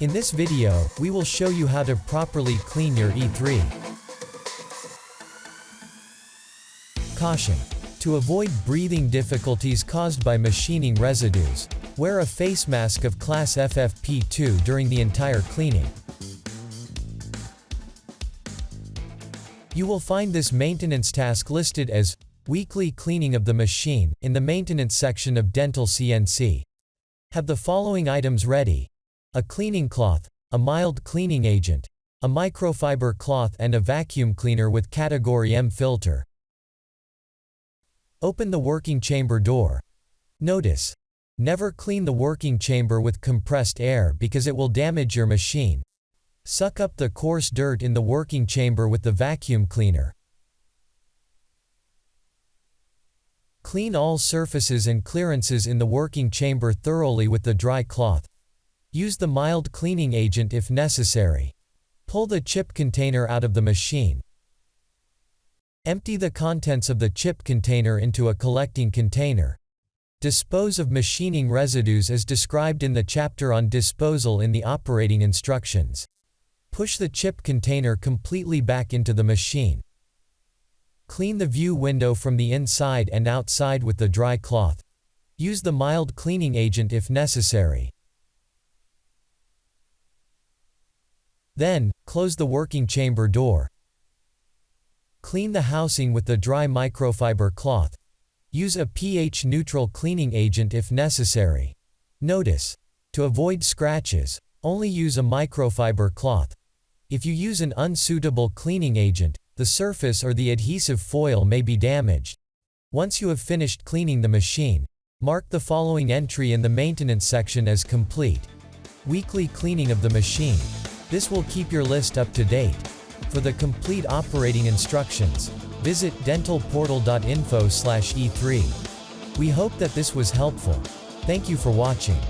In this video, we will show you how to properly clean your E3. Caution. To avoid breathing difficulties caused by machining residues, wear a face mask of class FFP2 during the entire cleaning. You will find this maintenance task listed as Weekly Cleaning of the Machine in the Maintenance section of Dental CNC. Have the following items ready: a cleaning cloth, a mild cleaning agent, a microfiber cloth and a vacuum cleaner with category M filter. Open the working chamber door. Notice: never clean the working chamber with compressed air because it will damage your machine. Suck up the coarse dirt in the working chamber with the vacuum cleaner. Clean all surfaces and clearances in the working chamber thoroughly with the dry cloth. Use the mild cleaning agent if necessary. Pull the chip container out of the machine. Empty the contents of the chip container into a collecting container. Dispose of machining residues as described in the chapter on disposal in the operating instructions. Push the chip container completely back into the machine. Clean the view window from the inside and outside with the dry cloth. Use the mild cleaning agent if necessary. Then, close the working chamber door. Clean the housing with the dry microfiber cloth. Use a pH-neutral cleaning agent if necessary. Notice: to avoid scratches, only use a microfiber cloth. If you use an unsuitable cleaning agent, the surface or the adhesive foil may be damaged. Once you have finished cleaning the machine, mark the following entry in the maintenance section as complete: weekly cleaning of the machine. This will keep your list up to date. For the complete operating instructions, visit dentalportal.info/E3. We hope that this was helpful. Thank you for watching.